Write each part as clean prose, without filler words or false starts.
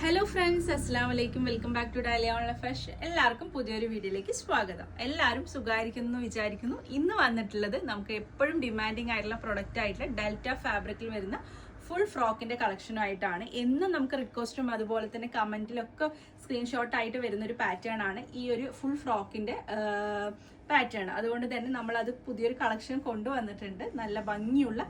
Hello friends, അസ്സാം വലൈക്കും. Welcome back to Dalia online fashion. എല്ലാവർക്കും പുതിയൊരു വീഡിയോയിലേക്ക് സ്വാഗതം. എല്ലാവരും സുഖമായിരിക്കുന്നു വിചാരിക്കുന്നു. ഇന്ന് വന്നിട്ടുള്ളത് നമുക്ക് എപ്പോഴും ഡിമാൻഡിങ് ആയിട്ടുള്ള പ്രൊഡക്റ്റ് ആയിട്ടുള്ള ഡെൽറ്റ ഫാബ്രിക്കിൽ വരുന്ന ഫുൾ ഫ്രോക്കിന്റെ കളക്ഷനുമായിട്ടാണ്. എന്നും നമുക്ക് റിക്വസ്റ്റും അതുപോലെ തന്നെ കമന്റിലൊക്കെ സ്ക്രീൻഷോട്ട് ആയിട്ട് വരുന്ന ഒരു പാറ്റേൺ ആണ് ഈ ഒരു ഫുൾ ഫ്രോക്കിന്റെ പാറ്റേൺ. അതുകൊണ്ട് തന്നെ നമ്മൾ അത് പുതിയൊരു കളക്ഷൻ കൊണ്ടുവന്നിട്ടുണ്ട്. നല്ല ഭംഗിയുള്ള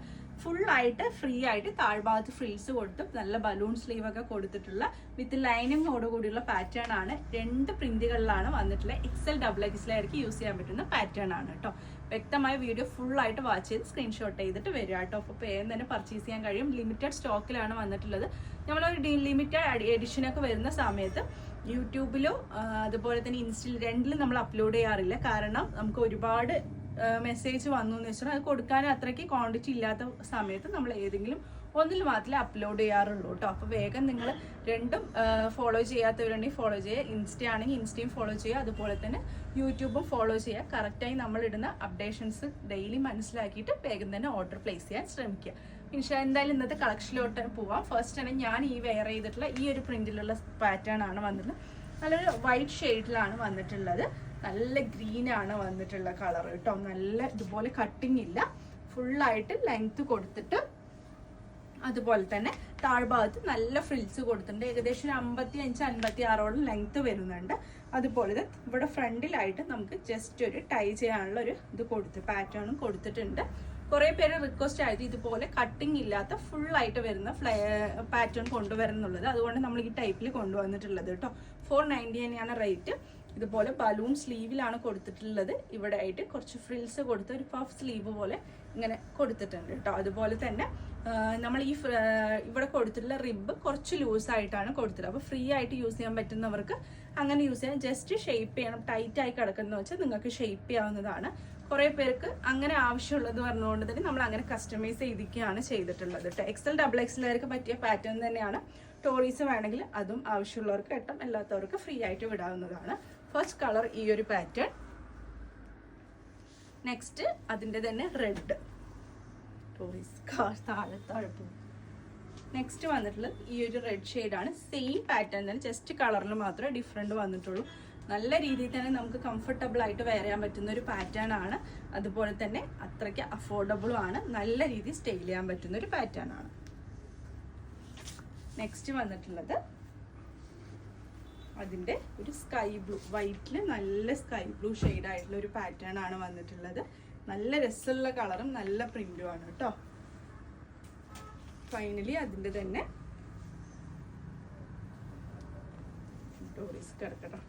ഫുൾ ആയിട്ട് ഫ്രീ ആയിട്ട് താഴ്ഭാഗത്ത് ഫ്രിൽസ് കൊടുത്ത് നല്ല ബലൂൺ സ്ലീവ് ഒക്കെ കൊടുത്തിട്ടുള്ള വിത്ത് ലൈനിങ്ങോട് കൂടിയുള്ള പാറ്റേൺ ആണ്. 2 പ്രിന്റുകളിലാണ് വന്നിട്ടുള്ള. XL XXL ആയിരിക്കും യൂസ് ചെയ്യാൻ പറ്റുന്ന പാറ്റേൺ ആണ് കേട്ടോ. വ്യക്തമായ വീഡിയോ ഫുൾ ആയിട്ട് വാച്ച് ചെയ്ത് സ്ക്രീൻഷോട്ട് ചെയ്തിട്ട് വരിക കേട്ടോ. അപ്പോൾ പേര് തന്നെ പർച്ചേസ് ചെയ്യാൻ കഴിയും. ലിമിറ്റഡ് സ്റ്റോക്കിലാണ് വന്നിട്ടുള്ളത്. നമ്മളൊരു ലിമിറ്റഡ് എഡിഷനൊക്കെ വരുന്ന സമയത്ത് യൂട്യൂബിലോ അതുപോലെ തന്നെ ഇൻസ്റ്റയിൽ രണ്ടിലും നമ്മൾ അപ്ലോഡ് ചെയ്യാറില്ല. കാരണം നമുക്ക് ഒരുപാട് മെസ്സേജ് വന്നു എന്ന് വെച്ചാൽ അത് കൊടുക്കാൻ അത്രയ്ക്ക് ക്വാണ്ടിറ്റി ഇല്ലാത്ത സമയത്ത് നമ്മൾ ഏതെങ്കിലും ഒന്നിൽ മാത്രമേ അപ്ലോഡ് ചെയ്യാറുള്ളൂ കേട്ടോ. അപ്പോൾ വേഗം നിങ്ങൾ രണ്ടും ഫോളോ ചെയ്യാത്തവരുണ്ടെങ്കിൽ ഫോളോ ചെയ്യുക. ഇൻസ്റ്റ ആണെങ്കിൽ ഇൻസ്റ്റയും ഫോളോ ചെയ്യുക, അതുപോലെ തന്നെ യൂട്യൂബും ഫോളോ ചെയ്യുക. കറക്റ്റായി നമ്മൾ ഇടുന്ന അപ്ഡേഷൻസ് ഡെയിലി മനസ്സിലാക്കിയിട്ട് വേഗം തന്നെ ഓർഡർ പ്ലേസ് ചെയ്യാൻ ശ്രമിക്കുക. എന്തായാലും ഇന്നത്തെ കളക്ഷനിലോട്ട് പോവാം. ഫസ്റ്റ് ആണ് ഞാൻ ഈ വെയർ ചെയ്തിട്ടുള്ള ഈ ഒരു പ്രിന്റിലുള്ള പാറ്റേൺ ആണ് വന്നിട്ടുള്ളത്. നല്ലൊരു വൈറ്റ് ഷെയ്ഡിലാണ് വന്നിട്ടുള്ളത്. നല്ല ഗ്രീനാണ് വന്നിട്ടുള്ള കളർ കേട്ടോ. നല്ല ഇതുപോലെ കട്ടിങ് ഇല്ല, ഫുള്ളായിട്ട് ലെങ്ത് കൊടുത്തിട്ട് അതുപോലെ തന്നെ താഴ്ഭാഗത്ത് നല്ല ഫ്രിൽസ് കൊടുത്തിട്ടുണ്ട്. ഏകദേശം 55-56 ലെങ്ത് വരുന്നുണ്ട്. അതുപോലെ ഇവിടെ ഫ്രണ്ടിലായിട്ട് നമുക്ക് ജസ്റ്റ് ഒരു ടൈ ചെയ്യാനുള്ള ഒരു ഇത് പാറ്റേണും കൊടുത്തിട്ടുണ്ട്. കുറെ പേര് റിക്വസ്റ്റ് ആയിട്ട് ഇതുപോലെ കട്ടിങ് ഇല്ലാത്ത ഫുള്ളായിട്ട് വരുന്ന പാറ്റേൺ കൊണ്ടുവരുന്നുള്ളത്. അതുകൊണ്ട് നമ്മൾ ഈ ടൈപ്പിൽ കൊണ്ടുവന്നിട്ടുള്ളത് കേട്ടോ. 490 തന്നെയാണ് റേറ്റ്. ഇതുപോലെ ബലൂൺ സ്ലീവിലാണ് കൊടുത്തിട്ടുള്ളത്. ഇവിടെ ആയിട്ട് കുറച്ച് ഫ്രിൽസ് കൊടുത്ത് ഒരു പഫ് സ്ലീവ് പോലെ ഇങ്ങനെ കൊടുത്തിട്ടുണ്ട് കേട്ടോ. അതുപോലെ തന്നെ നമ്മൾ ഈ ഇവിടെ കൊടുത്തിട്ടുള്ള റിബ് കുറച്ച് ലൂസായിട്ടാണ് കൊടുത്തിട്ടുള്ളത്. അപ്പോൾ ഫ്രീ ആയിട്ട് യൂസ് ചെയ്യാൻ പറ്റുന്നവർക്ക് അങ്ങനെ യൂസ് ചെയ്യാം. ജസ്റ്റ് ഷേപ്പ് ചെയ്യണം, ടൈറ്റ് ആയി കിടക്കുന്ന വെച്ചാൽ നിങ്ങൾക്ക് ഷേപ്പ് ചെയ്യാവുന്നതാണ്. കുറേ പേർക്ക് അങ്ങനെ ആവശ്യമുള്ളത് പറഞ്ഞുകൊണ്ട് തന്നെ നമ്മൾ അങ്ങനെ കസ്റ്റമൈസ് ചെയ്തിരിക്കുകയാണ് ചെയ്തിട്ടുള്ളത് കേട്ടോ. XL XXL പറ്റിയ പാറ്റേൺ തന്നെയാണ്. ടോറീസ് വേണമെങ്കിൽ അതും ആവശ്യമുള്ളവർക്ക് കിട്ടും, അല്ലാത്തവർക്ക് ഫ്രീ ആയിട്ട് വിടാവുന്നതാണ്. ഫസ്റ്റ് കളർ ഈ ഒരു പാറ്റേൺ. നെക്സ്റ്റ് അതിൻ്റെ തന്നെ റെഡ് ടോറീസ് താഴെ. നെക്സ്റ്റ് വന്നിട്ടുള്ളത് ഈ ഒരു റെഡ് ഷെയ്ഡാണ്. സെയിം പാറ്റേൺ തന്നെ, ജസ്റ്റ് കളറിൽ മാത്രമേ ഡിഫറെൻറ്റ് വന്നിട്ടുള്ളൂ. നല്ല രീതിയിൽ തന്നെ നമുക്ക് കംഫർട്ടബിൾ ആയിട്ട് വെയർ ചെയ്യാൻ പറ്റുന്ന ഒരു പാറ്റേൺ ആണ്. അതുപോലെ തന്നെ അത്രയ്ക്ക് അഫോർഡബിളും ആണ്. നല്ല രീതിയിൽ സ്റ്റൈൽ ചെയ്യാൻ പറ്റുന്ന ഒരു പാറ്റേൺ ആണ്. നെക്സ്റ്റ് വന്നിട്ടുള്ളത് അതിൻ്റെ ഒരു സ്കൈ ബ്ലൂ, വൈറ്റിൽ നല്ല സ്കൈ ബ്ലൂ ഷെയ്ഡായിട്ടുള്ള ഒരു പാറ്റേൺ ആണ് വന്നിട്ടുള്ളത്. നല്ല രസമുള്ള കളറും നല്ല പ്രിന്റും ആണ് കേട്ടോ. ഫൈനലി അതിൻ്റെ തന്നെ കിടക്കട്ടോ.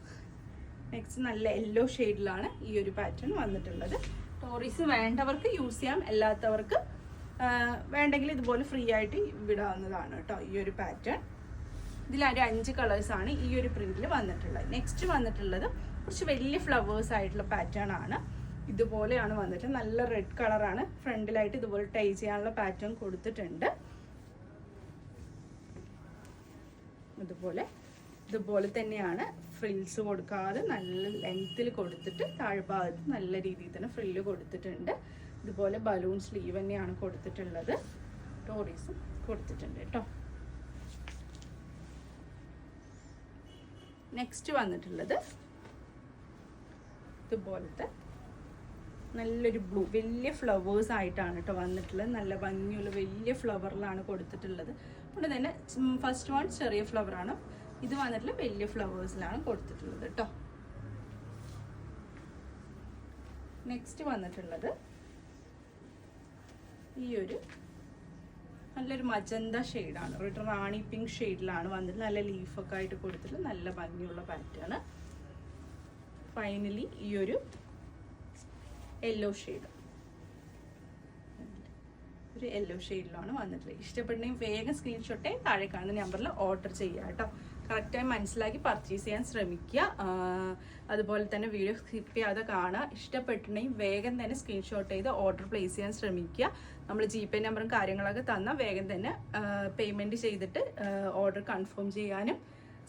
നെക്സ്റ്റ് നല്ല യെല്ലോ ഷെയ്ഡിലാണ് ഈ ഒരു പാറ്റേൺ വന്നിട്ടുള്ളത്. ടോറീസ് വേണ്ടവർക്ക് യൂസ് ചെയ്യാം, അല്ലാത്തവർക്ക് വേണ്ടെങ്കിൽ ഇതുപോലെ ഫ്രീ ആയിട്ട് വിടാവുന്നതാണ് കേട്ടോ. ഈ ഒരു പാറ്റേൺ ഇതിലൊരു 5 കളേഴ്സാണ് ഈ ഒരു പ്രിന്റിൽ വന്നിട്ടുള്ളത്. നെക്സ്റ്റ് വന്നിട്ടുള്ളത് കുറച്ച് വലിയ ഫ്ലവേഴ്സ് ആയിട്ടുള്ള പാറ്റേൺ ആണ്. ഇതുപോലെയാണ് വന്നിട്ട് നല്ല റെഡ് കളറാണ്. ഫ്രണ്ടിലായിട്ട് ഇതുപോലെ ടൈ ചെയ്യാനുള്ള പാറ്റേൺ കൊടുത്തിട്ടുണ്ട്. ഇതുപോലെ തന്നെയാണ് ഫ്രിൽസ് കൊടുക്കാതെ നല്ല ലെങ്ത്തിൽ കൊടുത്തിട്ട് താഴ്ഭാഗത്ത് നല്ല രീതിയിൽ തന്നെ ഫ്രില്ല് കൊടുത്തിട്ടുണ്ട്. ഇതുപോലെ ബലൂൺ സ്ലീവ് തന്നെയാണ് കൊടുത്തിട്ടുള്ളത്. ടോറീസും കൊടുത്തിട്ടുണ്ട് കേട്ടോ. നെക്സ്റ്റ് വന്നിട്ടുള്ളത് ഇതുപോലത്തെ നല്ലൊരു ബ്ലൂ, വലിയ ഫ്ലവേഴ്സ് ആയിട്ടാണ് കേട്ടോ വന്നിട്ടുള്ളത്. നല്ല ഭംഗിയുള്ള വലിയ ഫ്ലവറിലാണ് കൊടുത്തിട്ടുള്ളത്. അതുകൊണ്ട് തന്നെ ഫസ്റ്റ് വൺ ചെറിയ ഫ്ലവറാണ്, ഇത് വന്നിട്ടുള്ള വലിയ ഫ്ലവേഴ്സിലാണ് കൊടുത്തിട്ടുള്ളത് കേട്ടോ. നെക്സ്റ്റ് വന്നിട്ടുള്ളത് ഈ ഒരു നല്ലൊരു മജന്ത ഷെയ്ഡാണ്. ഒരു റാണി പിങ്ക് ഷെയ്ഡിലാണ് വന്നിട്ട് നല്ല ലീഫൊക്കെ ആയിട്ട് കൊടുത്തിട്ട് നല്ല ഭംഗിയുള്ള പാറ്റേൺ. ഫൈനലി ഈ ഒരു യെല്ലോ ഷെയ്ഡ്, ഒരു യെല്ലോ ഷെയ്ഡിലാണ് വന്നിട്ടുള്ളത്. ഇഷ്ടപ്പെട്ടെങ്കിൽ വേഗം സ്ക്രീൻഷോട്ടേ താഴെ കാണുന്ന നമ്പറിൽ ഓർഡർ ചെയ്യുക കേട്ടോ. കറക്റ്റായി മനസ്സിലാക്കി പർച്ചേസ് ചെയ്യാൻ ശ്രമിക്കുക. അതുപോലെ തന്നെ വീഡിയോ സ്കിപ്പ് ചെയ്യാതെ കാണുക. ഇഷ്ടപ്പെട്ടിട്ടുണ്ടെങ്കിൽ വേഗം തന്നെ സ്ക്രീൻഷോട്ട് ചെയ്ത് ഓർഡർ പ്ലേസ് ചെയ്യാൻ ശ്രമിക്കുക. നമ്മൾ GPay നമ്പറും കാര്യങ്ങളൊക്കെ തന്നാൽ വേഗം തന്നെ പേയ്മെൻറ്റ് ചെയ്തിട്ട് ഓർഡർ കൺഫേം ചെയ്യാനും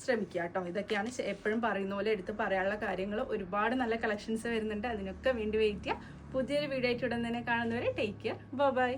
ശ്രമിക്കുക കേട്ടോ. ഇതൊക്കെയാണ് എപ്പോഴും പറയുന്ന പോലെ എടുത്ത് പറയാനുള്ള കാര്യങ്ങൾ. ഒരുപാട് നല്ല കളക്ഷൻസ് വരുന്നുണ്ട്, അതിനൊക്കെ വേണ്ടി വെയിറ്റ് ചെയ്യുക. പുതിയൊരു വീഡിയോ ആയിട്ട് ഉടൻ തന്നെ കാണുന്നവരെ ടേക്ക് കെയർ, ബൈ.